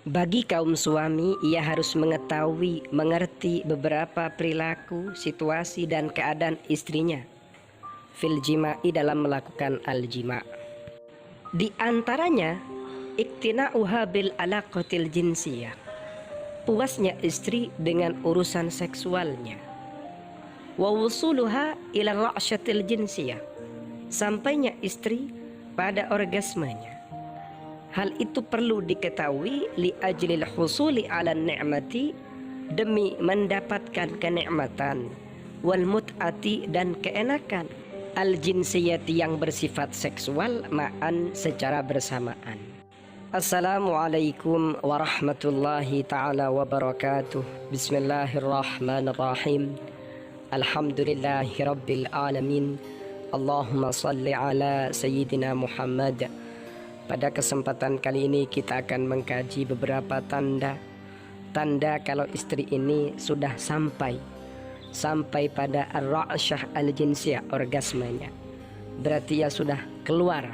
Bagi kaum suami, ia harus mengetahui, mengerti beberapa perilaku, situasi, dan keadaan istrinya fil jima'i dalam melakukan al-jima'. Di antaranya, iktina'uha bil alaqatil jinsiyah, puasnya istri dengan urusan seksualnya. Wa wusuluha ila ra'syatil jinsiyah, sampainya istri pada orgasmenya. Hal itu perlu diketahui li ajlil husuli ala ni'mati, demi mendapatkan kenikmatan, wal mut'ati dan keenakan, al jinsiyati yang bersifat seksual, ma'an secara bersamaan. Assalamualaikum warahmatullahi ta'ala wabarakatuh. Bismillahirrahmanirrahim. Alhamdulillahi rabbil alamin. Allahumma salli ala Sayyidina Muhammad. Pada kesempatan kali ini kita akan mengkaji beberapa tanda kalau istri ini sudah sampai pada ar-ra'syah al-jinsiyah, orgasmenya. Berarti ya sudah keluar,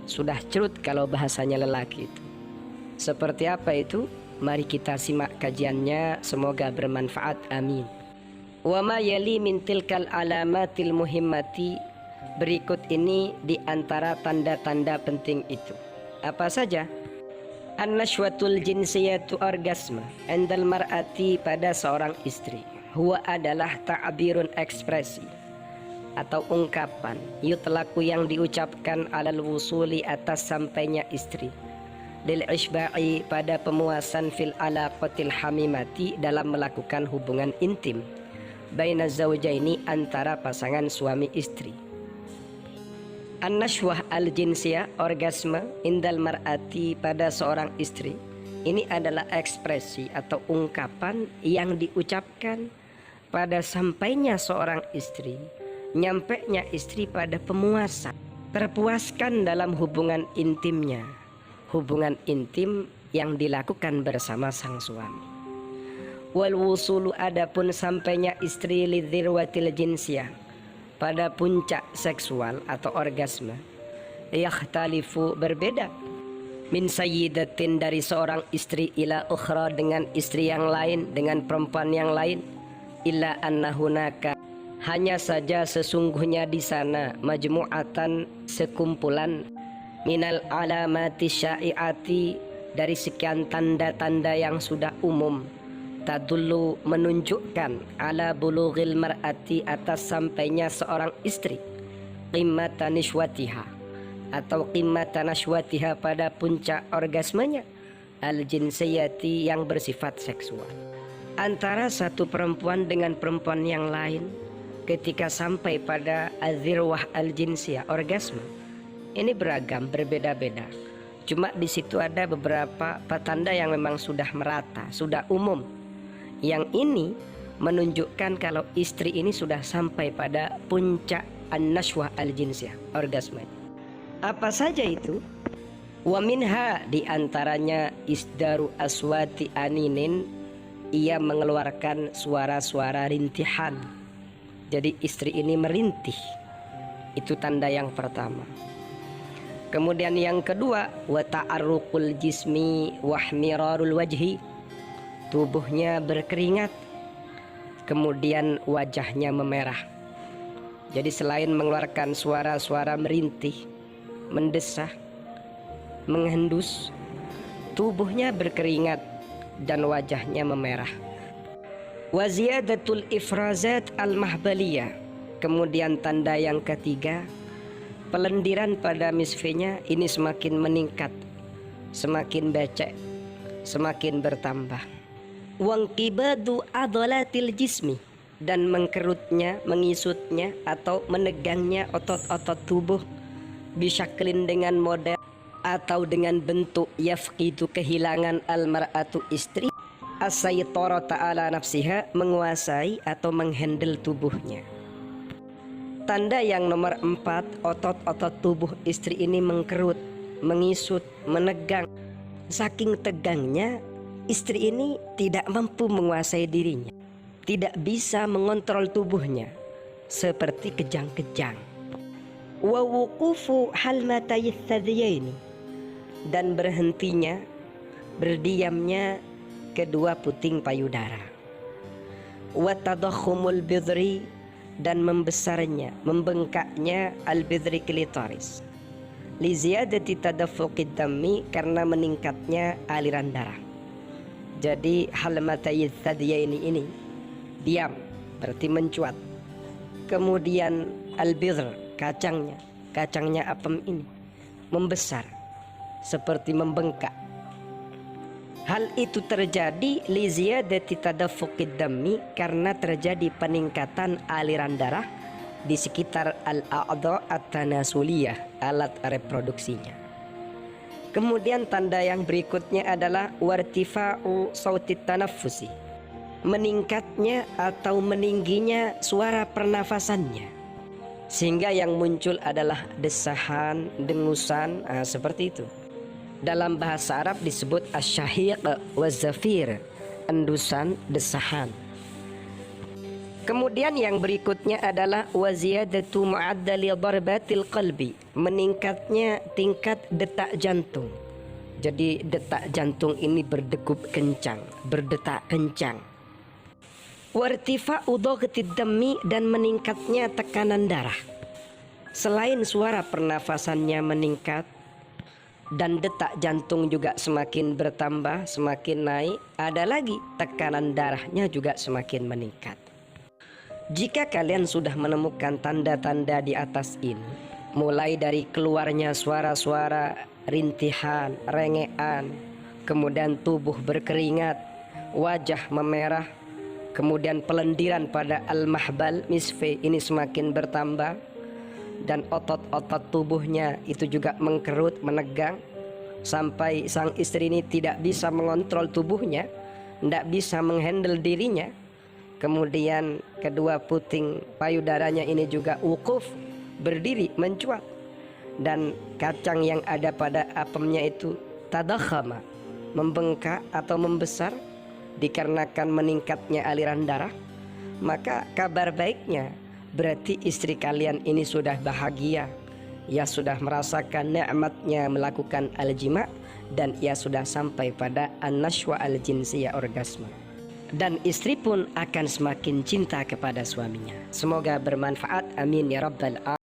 sudah cerut kalau bahasanya lelaki itu. Seperti apa itu? Mari kita simak kajiannya, semoga bermanfaat, amin. Wa ma yali min tilkal alamatil muhimmati, berikut ini di antara tanda-tanda penting itu. Apa saja? An-nashwatul jinsiyatu, orgasme, endal mar'ati, pada seorang istri. Huwa adalah ta'birun, ekspresi atau ungkapan, yutlaku yang diucapkan alal wusuli, atas sampainya istri, lil isba'i, pada pemuasan, fil alaqatil hamimati, dalam melakukan hubungan intim, baina zawjaini, antara pasangan suami istri. An-nashwah al-jinsiyah, orgasme, indal mar'ati, pada seorang istri. Ini adalah ekspresi atau ungkapan yang diucapkan pada sampainya seorang istri, nyampainya istri pada pemuasan, terpuaskan dalam hubungan intimnya, hubungan intim yang dilakukan bersama sang suami. Wal wusulu, adapun sampainya istri lidzirwatil jinsiyah, pada puncak seksual atau orgasme, yakhtalifu, berbeda, min sayyidatin, dari seorang istri, ila ukhra, dengan istri yang lain, dengan perempuan yang lain, illa anna hunaka, hanya saja sesungguhnya di sana, majmu'atan, sekumpulan, minal alamati syai'ati, dari sekian tanda-tanda yang sudah umum, tadullu, menunjukkan, ala bulughil mar'ati, atas sampainya seorang istri, qimmata nishwatiha, atau qimmata nashwatiha, pada puncak orgasmenya, al-jinsiyati, yang bersifat seksual. Antara satu perempuan dengan perempuan yang lain, ketika sampai pada azirwah al-jinsiyah, orgasme, ini beragam, berbeda-beda. Cuma di situ ada beberapa tanda yang memang sudah merata, sudah umum. Yang ini menunjukkan kalau istri ini sudah sampai pada puncak an-nashwah al-jinsiyah, orgasme. Apa saja itu? Wa minha, diantaranya, isdaru aswati aninin, ia mengeluarkan suara-suara rintihan. Jadi istri ini merintih, itu tanda yang pertama. Kemudian yang kedua, wa ta'arruqul jismi wahmirarul wajhi, tubuhnya berkeringat, kemudian wajahnya memerah. Jadi selain mengeluarkan suara-suara merintih, mendesah, menghendus, tubuhnya berkeringat dan wajahnya memerah. Wa ziyadatul ifrazat al-mahbaliyah, kemudian tanda yang ketiga, pelendiran pada misfinya ini semakin meningkat, semakin becek, semakin bertambah. Wangkibadu adolatil jismi, dan mengkerutnya, mengisutnya atau menegangnya otot-otot tubuh, bisyaklin, dengan model atau dengan bentuk, yafqidu, kehilangan, almar'atu, istri, as-saytara ta'ala nafsiha, menguasai atau menghandle tubuhnya. Tanda yang nomor 4, otot-otot tubuh istri ini mengkerut, mengisut, menegang. Saking tegangnya, istri ini tidak mampu menguasai dirinya, tidak bisa mengontrol tubuhnya, seperti kejang-kejang. Wa wuqufu hal matayis thadiyaini, dan berhentinya berdiamnya kedua puting payudara. Wa tadakhumul bidri, dan membesarnya, membengkaknya al-bidri klitoris. Li ziyadati tadaffuqid dammi, karena meningkatnya aliran darah. Jadi halmatayil thadyaini ini diam, berarti mencuat. Kemudian al-bidr, kacangnya apem ini membesar, seperti membengkak. Hal itu terjadi li ziyadati tadaffuqid dammi, karena terjadi peningkatan aliran darah di sekitar al-a'dha at-tanasuliyah, alat reproduksinya. Kemudian tanda yang berikutnya adalah wartifa'u sautit tanaffusi, meningkatnya atau meningginya suara pernafasannya, sehingga yang muncul adalah desahan, dengusan, seperti itu. Dalam bahasa Arab disebut asyahiq wazafir, endusan, desahan. Kemudian yang berikutnya adalah waziyadatu mu'addali darbatil qalbi, meningkatnya tingkat detak jantung. Jadi detak jantung ini berdegup kencang, berdetak kencang. Wartifa'u dhaghtid dammi, dan meningkatnya tekanan darah. Selain suara pernafasannya meningkat dan detak jantung juga semakin bertambah, semakin naik, ada lagi tekanan darahnya juga semakin meningkat. Jika kalian sudah menemukan tanda-tanda di atas ini, mulai dari keluarnya suara-suara rintihan, rengean, kemudian tubuh berkeringat, wajah memerah, kemudian pelendiran pada al-mahbal misfe ini semakin bertambah, dan otot-otot tubuhnya itu juga mengkerut, menegang, sampai sang istri ini tidak bisa mengontrol tubuhnya, tidak bisa menghandle dirinya. Kemudian kedua puting payudaranya ini juga wukuf, berdiri, mencuat, dan kacang yang ada pada apemnya itu tadakhama, membengkak atau membesar dikarenakan meningkatnya aliran darah. Maka kabar baiknya, berarti istri kalian ini sudah bahagia, ia sudah merasakan nikmatnya melakukan al-jima', dan ia sudah sampai pada an-nashwa al-jinsiyah, orgasme. Dan istri pun akan semakin cinta kepada suaminya. Semoga bermanfaat, amin ya rabbal alamin.